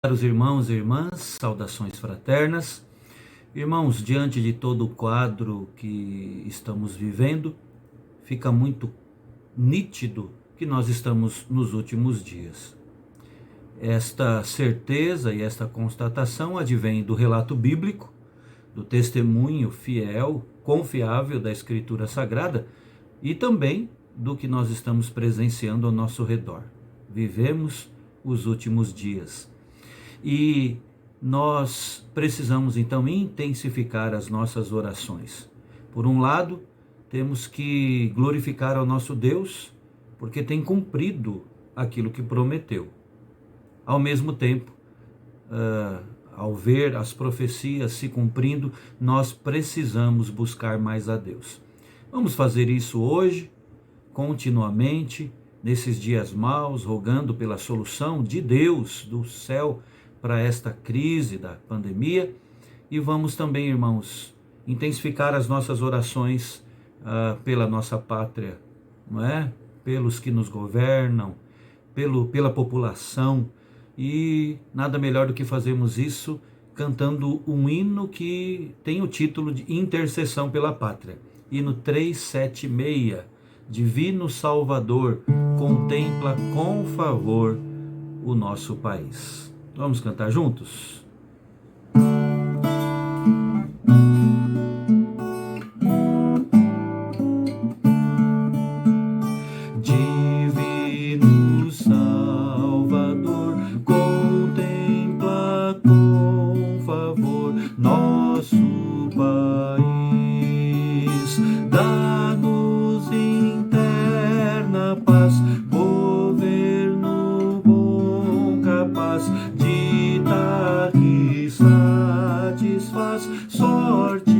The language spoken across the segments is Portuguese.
Caros irmãos e irmãs, saudações fraternas. Irmãos, diante de todo o quadro que estamos vivendo, fica muito nítido que nós estamos nos últimos dias. Esta certeza e esta constatação advém do relato bíblico, do testemunho fiel, confiável da Escritura Sagrada e também do que nós estamos presenciando ao nosso redor. Vivemos os últimos dias. E nós precisamos então intensificar as nossas orações. Por um lado, temos que glorificar ao nosso Deus, porque tem cumprido aquilo que prometeu. Ao mesmo tempo, ao ver as profecias se cumprindo, nós precisamos buscar mais a Deus. Vamos fazer isso hoje, continuamente, nesses dias maus, rogando pela solução de Deus, do céu, para esta crise da pandemia. E vamos também, irmãos, intensificar as nossas orações pela nossa pátria, não é? Pelos que nos governam, pela população. E nada melhor do que fazermos isso cantando um hino que tem o título de Intercessão pela Pátria. Hino 376, Divino Salvador, contempla com favor o nosso país. Vamos cantar juntos? Divino Salvador, contempla com favor nosso país. Dá-nos interna paz, governo bom, capaz de dar que satisfaz, sorte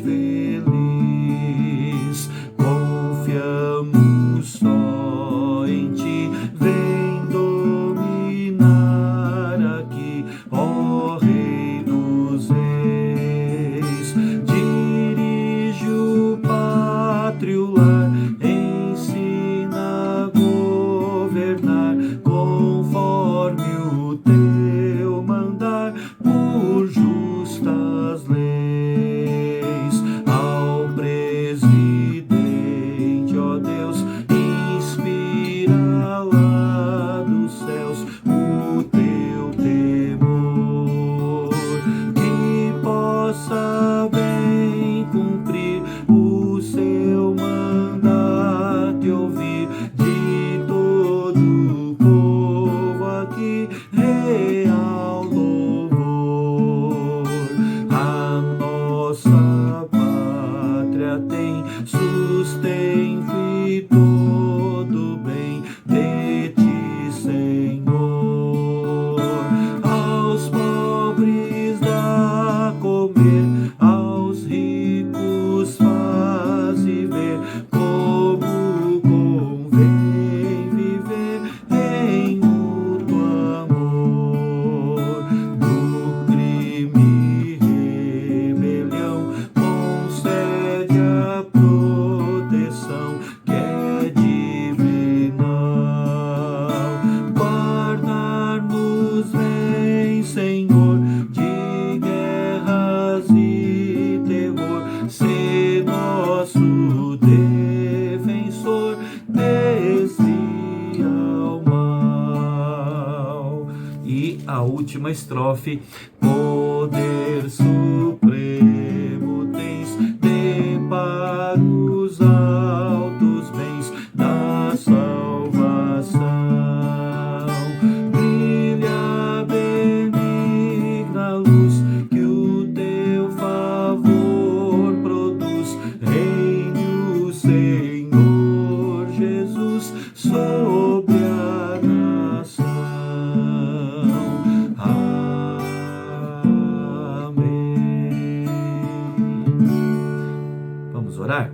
feliz. Confiamos só em Ti, vem dominar aqui, ó Rei dos Reis. Dirige o pátrio lar, ensina a governar conforme o Teu mandar, por justas leis. Ao presidente, ó Deus, inspira lá dos céus o Teu temor, que possa bem cumprir o seu mandato e ouvir de todo o povo aqui real louvor. A nossa pátria tem sustento e todo bem de Ti, Senhor. Aos pobres dá comer, aos ricos faz viver, como convém viver em mútuo amor. Do crime e rebelião concede a proteção que é divinal. Guardar-nos vem, Senhor, de guerras e terror, ser nosso defensor, desvia o mal. E a última estrofe: poder supremo tens de para os altos bens da salvação. Brilha benigna luz que o Teu favor produz, reine o Senhor Jesus sobre a nação. Amém. Vamos orar?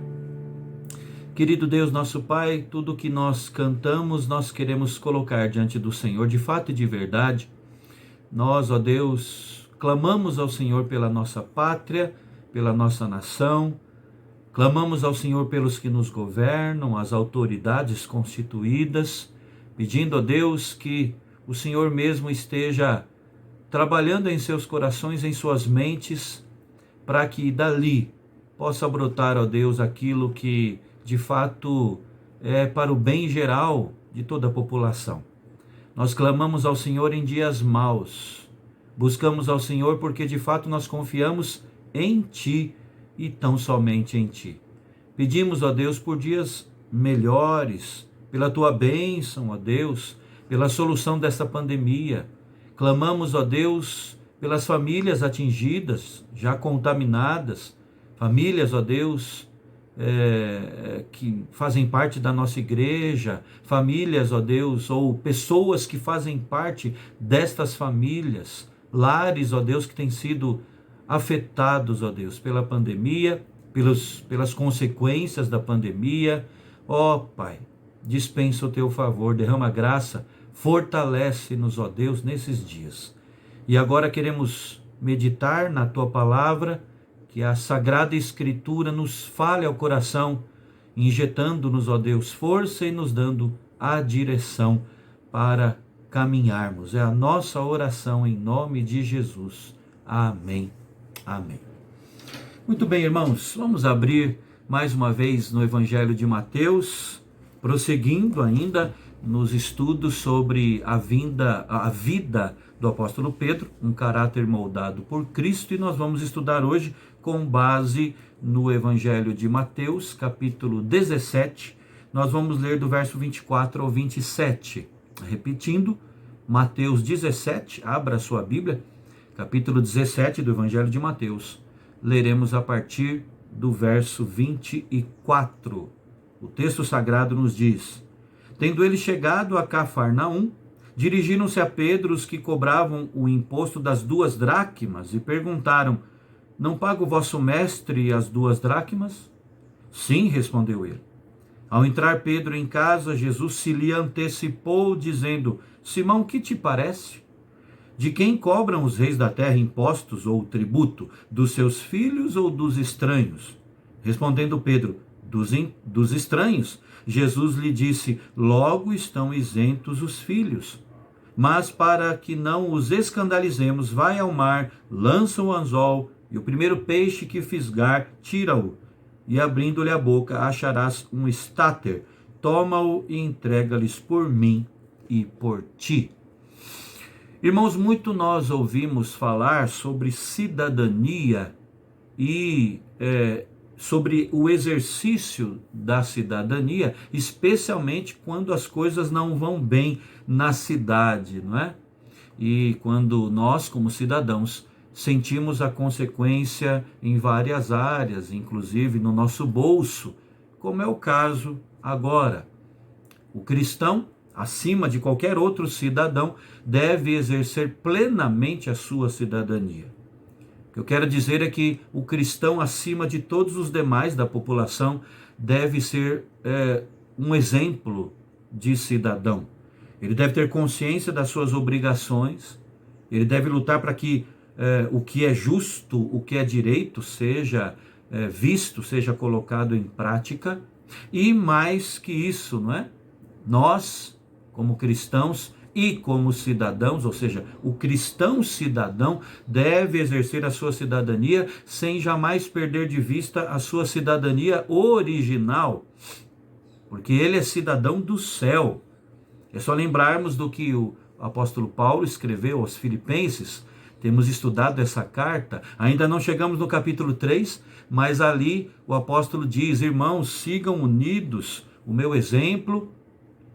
Querido Deus, nosso Pai, tudo que nós cantamos, nós queremos colocar diante do Senhor, de fato e de verdade. Nós, ó Deus, clamamos ao Senhor pela nossa pátria, pela nossa nação, clamamos ao Senhor pelos que nos governam, as autoridades constituídas, pedindo a Deus que o Senhor mesmo esteja trabalhando em seus corações, em suas mentes, para que dali possa brotar, ó Deus, aquilo que de fato é para o bem geral de toda a população. Nós clamamos ao Senhor em dias maus, buscamos ao Senhor porque de fato nós confiamos em Ti e tão somente em Ti. Pedimos, ó Deus, por dias melhores, pela Tua bênção, ó Deus, pela solução desta pandemia. Clamamos, ó Deus, pelas famílias atingidas, já contaminadas, famílias, ó Deus, que fazem parte da nossa igreja, famílias, ó Deus, ou pessoas que fazem parte destas famílias, lares, ó Deus, que têm sido afetados, ó Deus, pela pandemia, pelas consequências da pandemia. Ó Pai, dispensa o teu favor, derrama graça, fortalece-nos, ó Deus, nesses dias. E agora queremos meditar na tua palavra, que a Sagrada Escritura nos fale ao coração, injetando-nos, ó Deus, força e nos dando a direção para caminharmos. É a nossa oração em nome de Jesus. Amém. Amém. Muito bem, irmãos, vamos abrir mais uma vez no Evangelho de Mateus, prosseguindo ainda nos estudos sobre a vida do apóstolo Pedro, um caráter moldado por Cristo, e nós vamos estudar hoje com base no Evangelho de Mateus, capítulo 17, nós vamos ler do verso 24 ao 27. Repetindo, Mateus 17, abra a sua Bíblia, capítulo 17 do Evangelho de Mateus, leremos a partir do verso 24. O texto sagrado nos diz: Tendo ele chegado a Cafarnaum, dirigiram-se a Pedro os que cobravam o imposto das 2 dracmas e perguntaram: Não paga o vosso mestre as 2 dracmas? Sim, respondeu ele. Ao entrar Pedro em casa, Jesus se lhe antecipou, dizendo: Simão, que te parece? De quem cobram os reis da terra impostos ou tributo? Dos seus filhos ou dos estranhos? Respondendo Pedro: Dos estranhos. Jesus lhe disse: Logo estão isentos os filhos. Mas para que não os escandalizemos, vai ao mar, lança o anzol, e o primeiro peixe que fisgar, tira-o. E abrindo-lhe a boca, acharás um estáter. Toma-o e entrega-lhes por mim e por ti. Irmãos, muito nós ouvimos falar sobre cidadania e sobre o exercício da cidadania, especialmente quando as coisas não vão bem na cidade, não é? E quando nós, como cidadãos, sentimos a consequência em várias áreas, inclusive no nosso bolso, como é o caso agora. O cristão, acima de qualquer outro cidadão, deve exercer plenamente a sua cidadania. O que eu quero dizer é que o cristão, acima de todos os demais da população, deve ser um exemplo de cidadão. Ele deve ter consciência das suas obrigações, ele deve lutar para que o que é justo, o que é direito, seja visto, seja colocado em prática. E mais que isso, não é? Nós, como cristãos e como cidadãos, ou seja, o cristão cidadão deve exercer a sua cidadania sem jamais perder de vista a sua cidadania original, porque ele é cidadão do céu. É só lembrarmos do que o apóstolo Paulo escreveu aos Filipenses. Temos estudado essa carta, ainda não chegamos no capítulo 3, mas ali o apóstolo diz: Irmãos, sigam unidos o meu exemplo,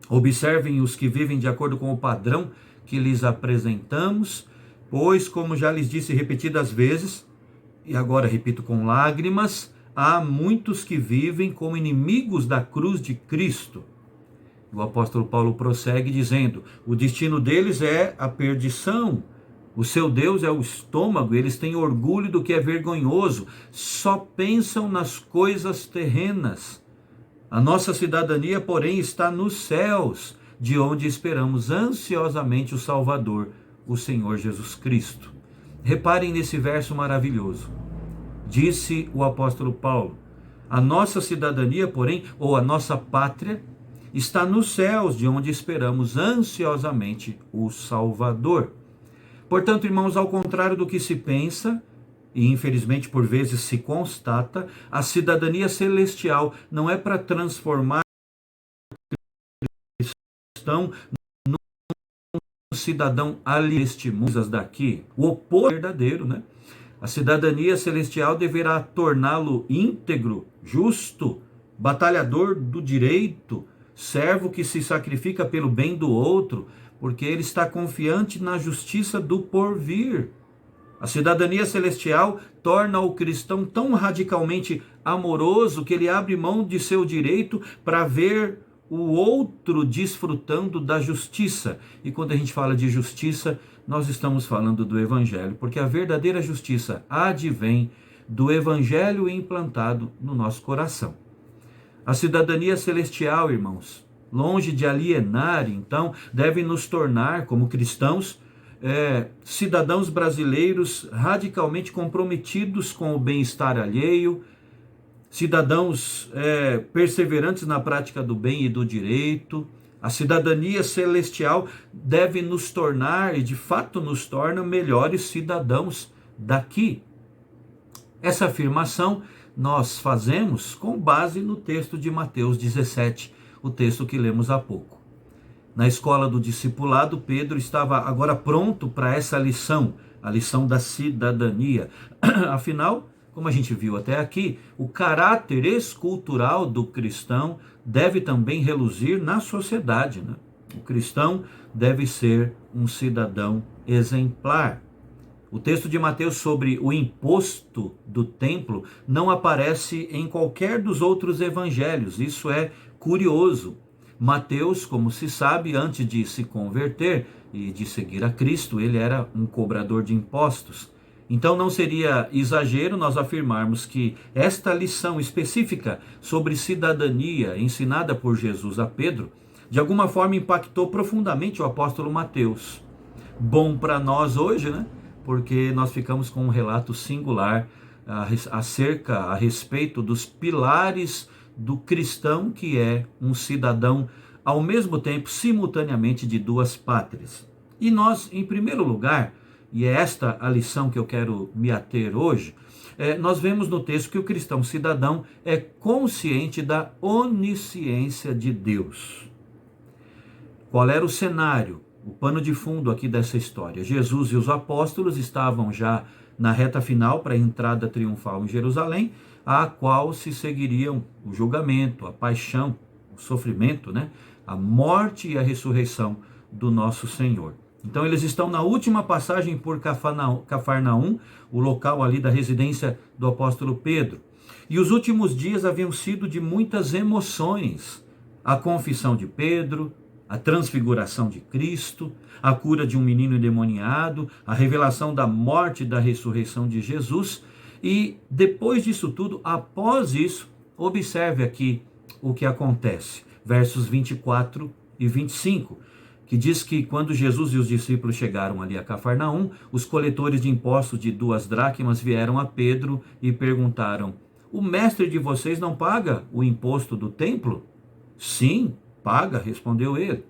observem os que vivem de acordo com o padrão que lhes apresentamos, pois, como já lhes disse repetidas vezes, e agora repito com lágrimas, há muitos que vivem como inimigos da cruz de Cristo. O apóstolo Paulo prossegue dizendo: o destino deles é a perdição, o seu Deus é o estômago, eles têm orgulho do que é vergonhoso, só pensam nas coisas terrenas. A nossa cidadania, porém, está nos céus, de onde esperamos ansiosamente o Salvador, o Senhor Jesus Cristo. Reparem nesse verso maravilhoso. Disse o apóstolo Paulo: a nossa cidadania, porém, ou a nossa pátria, está nos céus, de onde esperamos ansiosamente o Salvador. Portanto, irmãos, ao contrário do que se pensa, e infelizmente por vezes se constata, a cidadania celestial não é para transformar o cristão num cidadão alienígenas daqui. O oposto é verdadeiro, né? A cidadania celestial deverá torná-lo íntegro, justo, batalhador do direito, servo que se sacrifica pelo bem do outro, porque ele está confiante na justiça do porvir. A cidadania celestial torna o cristão tão radicalmente amoroso que ele abre mão de seu direito para ver o outro desfrutando da justiça. E quando a gente fala de justiça, nós estamos falando do Evangelho, porque a verdadeira justiça advém do Evangelho implantado no nosso coração. A cidadania celestial, irmãos, longe de alienar, então, deve nos tornar, como cristãos, cidadãos brasileiros radicalmente comprometidos com o bem-estar alheio, cidadãos perseverantes na prática do bem e do direito. A cidadania celestial deve nos tornar, e de fato nos torna, melhores cidadãos daqui. Essa afirmação nós fazemos com base no texto de Mateus 17, o texto que lemos há pouco. Na escola do discipulado, Pedro estava agora pronto para essa lição, a lição da cidadania. Afinal, como a gente viu até aqui, o caráter escultural do cristão deve também reluzir na sociedade, né? O cristão deve ser um cidadão exemplar. O texto de Mateus sobre o imposto do templo não aparece em qualquer dos outros evangelhos. Isso é curioso. Mateus, como se sabe, antes de se converter e de seguir a Cristo, ele era um cobrador de impostos. Então não seria exagero nós afirmarmos que esta lição específica sobre cidadania ensinada por Jesus a Pedro, de alguma forma impactou profundamente o apóstolo Mateus. Bom para nós hoje, né? Porque nós ficamos com um relato singular a respeito dos pilares do cristão que é um cidadão, ao mesmo tempo, simultaneamente, de duas pátrias. E nós, em primeiro lugar, e é esta a lição que eu quero me ater hoje, nós vemos no texto que o cristão cidadão é consciente da onisciência de Deus. Qual era o cenário, o pano de fundo aqui dessa história? Jesus e os apóstolos estavam já na reta final para a entrada triunfal em Jerusalém, a qual se seguiriam o julgamento, a paixão, o sofrimento, né? A morte e a ressurreição do nosso Senhor. Então eles estão na última passagem por Cafarnaum, o local ali da residência do apóstolo Pedro. E os últimos dias haviam sido de muitas emoções. A confissão de Pedro, a transfiguração de Cristo, a cura de um menino endemoniado, a revelação da morte e da ressurreição de Jesus. E depois disso tudo, após isso, observe aqui o que acontece. Versos 24 e 25, que diz que quando Jesus e os discípulos chegaram ali a Cafarnaum, os coletores de impostos de 2 dracmas vieram a Pedro e perguntaram: o mestre de vocês não paga o imposto do templo? Sim, paga, respondeu ele.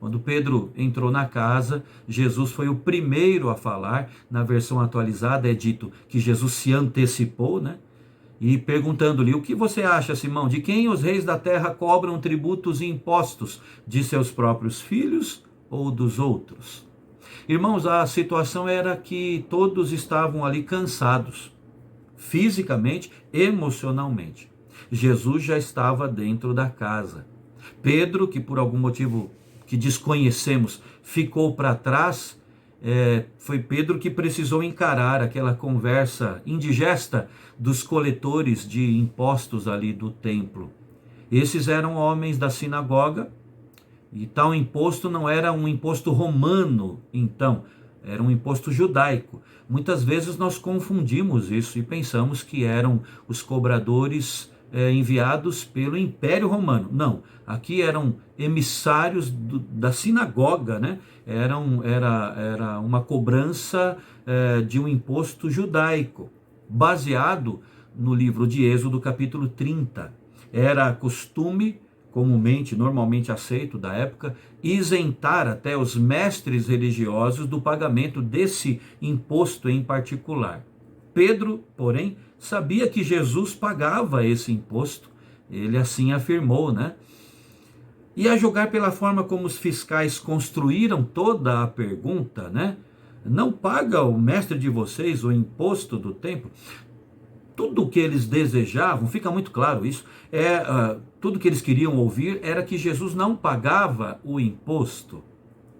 Quando Pedro entrou na casa, Jesus foi o primeiro a falar. Na versão atualizada é dito que Jesus se antecipou, né? E perguntando-lhe: o que você acha, Simão? De quem os reis da terra cobram tributos e impostos? De seus próprios filhos ou dos outros? Irmãos, a situação era que todos estavam ali cansados, fisicamente, emocionalmente. Jesus já estava dentro da casa. Pedro, que por algum motivo que desconhecemos, ficou para trás, foi Pedro que precisou encarar aquela conversa indigesta dos coletores de impostos ali do templo. Esses eram homens da sinagoga, e tal imposto não era um imposto romano, então, era um imposto judaico. Muitas vezes nós confundimos isso e pensamos que eram os cobradores enviados pelo Império Romano. Não, aqui eram emissários da sinagoga, né? Era uma cobrança de um imposto judaico, baseado no livro de Êxodo, capítulo 30. Era costume comumente, normalmente aceito da época, isentar até os mestres religiosos do pagamento desse imposto em particular. Pedro, porém, sabia que Jesus pagava esse imposto, ele assim afirmou, né? E a julgar pela forma como os fiscais construíram toda a pergunta, né? Não paga o mestre de vocês o imposto do templo? Tudo o que eles desejavam, fica muito claro isso, tudo que eles queriam ouvir era que Jesus não pagava o imposto.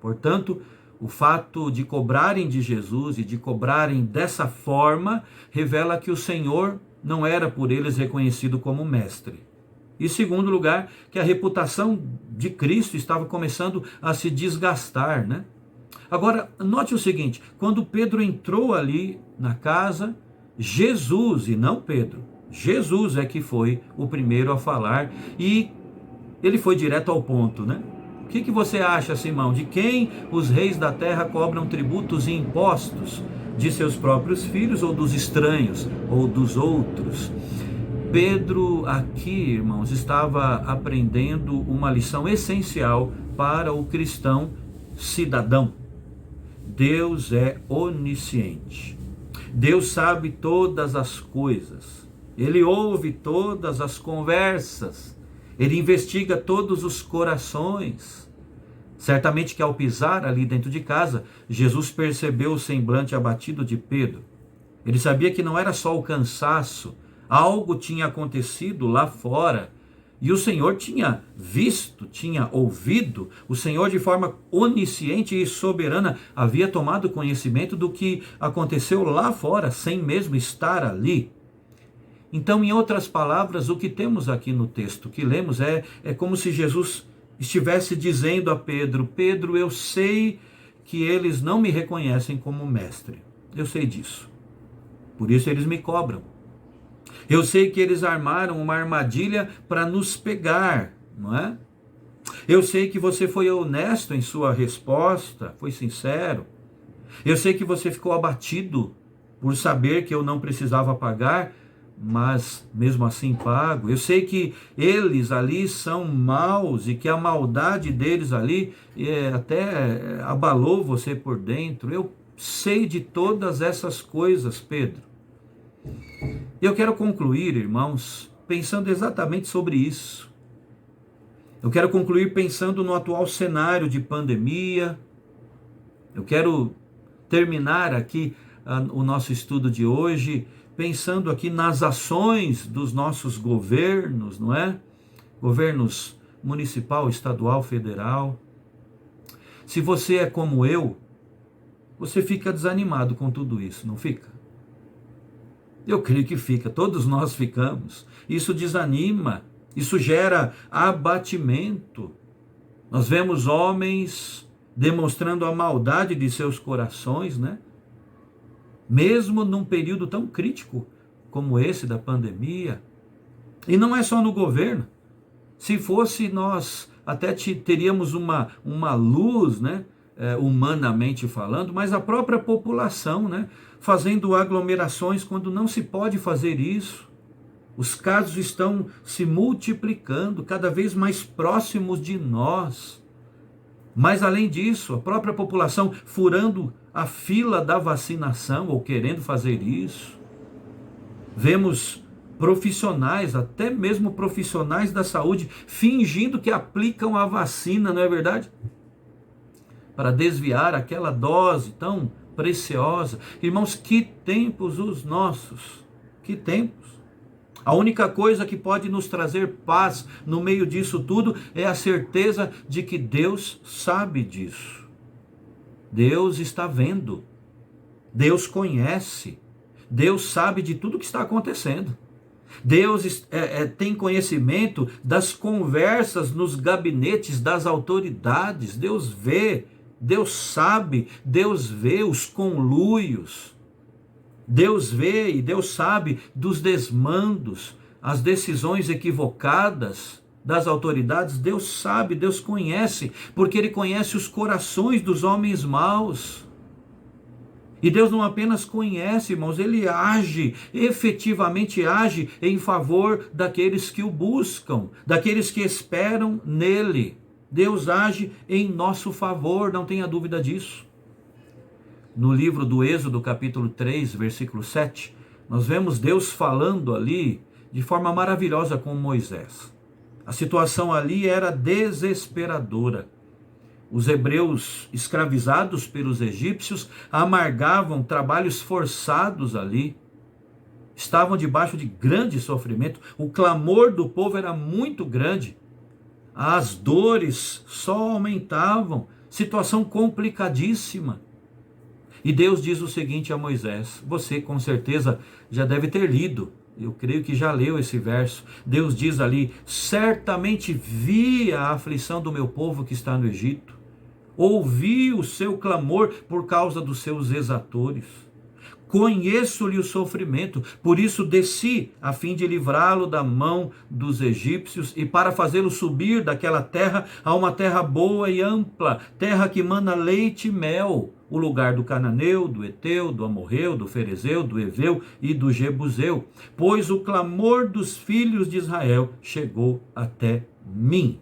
Portanto, o fato de cobrarem de Jesus e de cobrarem dessa forma revela que o Senhor não era por eles reconhecido como mestre. E segundo lugar, que a reputação de Cristo estava começando a se desgastar, né? Agora, note o seguinte, quando Pedro entrou ali na casa, Jesus, e não Pedro, Jesus é que foi o primeiro a falar, e ele foi direto ao ponto, né? O que você acha, Simão? De quem os reis da terra cobram tributos e impostos? De seus próprios filhos ou dos estranhos ou dos outros? Pedro aqui, irmãos, estava aprendendo uma lição essencial para o cristão cidadão. Deus é onisciente. Deus sabe todas as coisas. Ele ouve todas as conversas. Ele investiga todos os corações. Certamente que ao pisar ali dentro de casa, Jesus percebeu o semblante abatido de Pedro. Ele sabia que não era só o cansaço, algo tinha acontecido lá fora. E o Senhor tinha visto, tinha ouvido, o Senhor de forma onisciente e soberana havia tomado conhecimento do que aconteceu lá fora, sem mesmo estar ali. Então, em outras palavras, o que temos aqui no texto que lemos é como se Jesus estivesse dizendo a Pedro: Pedro, eu sei que eles não me reconhecem como mestre, eu sei disso, por isso eles me cobram. Eu sei que eles armaram uma armadilha para nos pegar, não é? Eu sei que você foi honesto em sua resposta, foi sincero. Eu sei que você ficou abatido por saber que eu não precisava pagar, mas mesmo assim pago. Eu sei que eles ali são maus e que a maldade deles ali até abalou você por dentro. Eu sei de todas essas coisas, Pedro. Eu quero concluir, irmãos, pensando exatamente sobre isso. Eu quero concluir pensando no atual cenário de pandemia. Eu quero terminar aqui o nosso estudo de hoje pensando aqui nas ações dos nossos governos, não é? Governos municipal, estadual, federal. Se você é como eu, você fica desanimado com tudo isso, não fica? Eu creio que fica, todos nós ficamos. Isso desanima, isso gera abatimento. Nós vemos homens demonstrando a maldade de seus corações, né? Mesmo num período tão crítico como esse da pandemia. E não é só no governo. Se fosse, nós até teríamos uma luz, né? Humanamente falando, mas a própria população, né? Fazendo aglomerações quando não se pode fazer isso. Os casos estão se multiplicando, cada vez mais próximos de nós. Mas além disso, a própria população furando a fila da vacinação ou querendo fazer isso. Vemos profissionais, até mesmo profissionais da saúde, fingindo que aplicam a vacina, não é verdade? Para desviar aquela dose tão preciosa. Irmãos, que tempos os nossos, que tempos. A única coisa que pode nos trazer paz no meio disso tudo é a certeza de que Deus sabe disso. Deus está vendo, Deus conhece, Deus sabe de tudo que está acontecendo. Deus tem conhecimento das conversas nos gabinetes das autoridades. Deus vê, Deus sabe, Deus vê os conluios. Deus vê e Deus sabe dos desmandos, as decisões equivocadas das autoridades. Deus sabe, Deus conhece, porque Ele conhece os corações dos homens maus. E Deus não apenas conhece, irmãos, Ele age, efetivamente age em favor daqueles que o buscam, daqueles que esperam nele. Deus age em nosso favor, não tenha dúvida disso. No livro do Êxodo, capítulo 3, versículo 7, nós vemos Deus falando ali de forma maravilhosa com Moisés. A situação ali era desesperadora. Os hebreus escravizados pelos egípcios amargavam trabalhos forçados ali. Estavam debaixo de grande sofrimento. O clamor do povo era muito grande. As dores só aumentavam. Situação complicadíssima. E Deus diz o seguinte a Moisés. Você com certeza já deve ter lido. Eu creio que já leu esse verso. Deus diz ali: certamente vi a aflição do meu povo que está no Egito. Ouvi o seu clamor por causa dos seus exatores. Conheço-lhe o sofrimento, por isso desci, a fim de livrá-lo da mão dos egípcios e para fazê-lo subir daquela terra a uma terra boa e ampla, terra que mana leite e mel, o lugar do cananeu, do eteu, do amorreu, do ferezeu, do eveu e do jebuseu, pois o clamor dos filhos de Israel chegou até mim.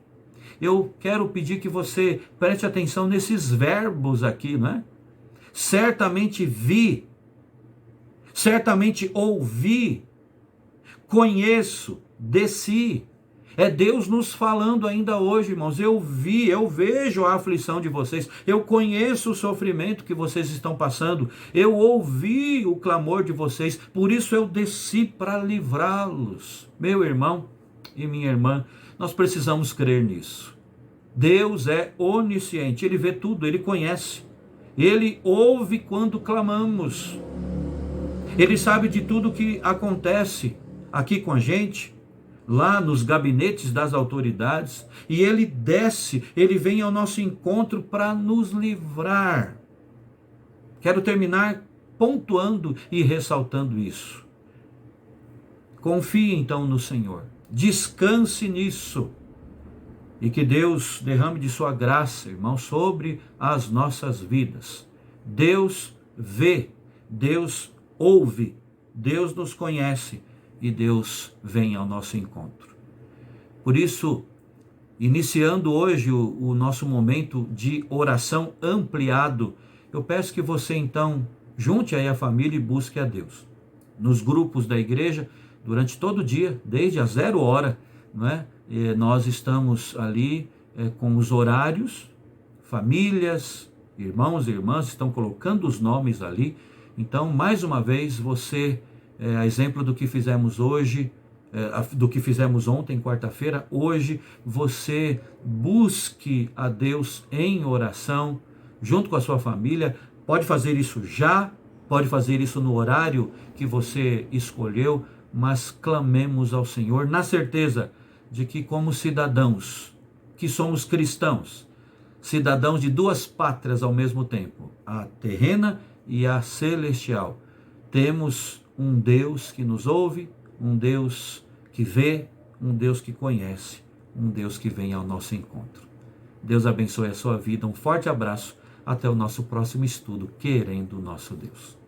Eu quero pedir que você preste atenção nesses verbos aqui, não é? Certamente vi, certamente ouvi, conheço, desci. É Deus nos falando ainda hoje, irmãos. Eu vi, eu vejo a aflição de vocês. Eu conheço o sofrimento que vocês estão passando. Eu ouvi o clamor de vocês. Por isso eu desci para livrá-los. Meu irmão e minha irmã, nós precisamos crer nisso. Deus é onisciente, Ele vê tudo, Ele conhece. Ele ouve quando clamamos. Ele sabe de tudo que acontece aqui com a gente, lá nos gabinetes das autoridades. E Ele desce, Ele vem ao nosso encontro para nos livrar. Quero terminar pontuando e ressaltando isso. Confie então no Senhor. Descanse nisso. E que Deus derrame de sua graça, irmão, sobre as nossas vidas. Deus vê, Deus ouve, Deus nos conhece e Deus vem ao nosso encontro. Por isso, iniciando hoje o nosso momento de oração ampliado, eu peço que você então junte aí a família e busque a Deus. Nos grupos da igreja, durante todo o dia, desde a 0 hora, não é? Nós estamos ali com os horários, famílias, irmãos e irmãs estão colocando os nomes ali. Então, mais uma vez, você, a exemplo do que fizemos hoje, do que fizemos ontem, quarta-feira, hoje, você busque a Deus em oração, junto com a sua família. Pode fazer isso já, pode fazer isso no horário que você escolheu, mas clamemos ao Senhor na certeza de que, como cidadãos, que somos cristãos, cidadãos de 2 pátrias ao mesmo tempo, a terrena e a celestial, temos um Deus que nos ouve, um Deus que vê, um Deus que conhece, um Deus que vem ao nosso encontro. Deus abençoe a sua vida, um forte abraço, até o nosso próximo estudo, querendo o nosso Deus.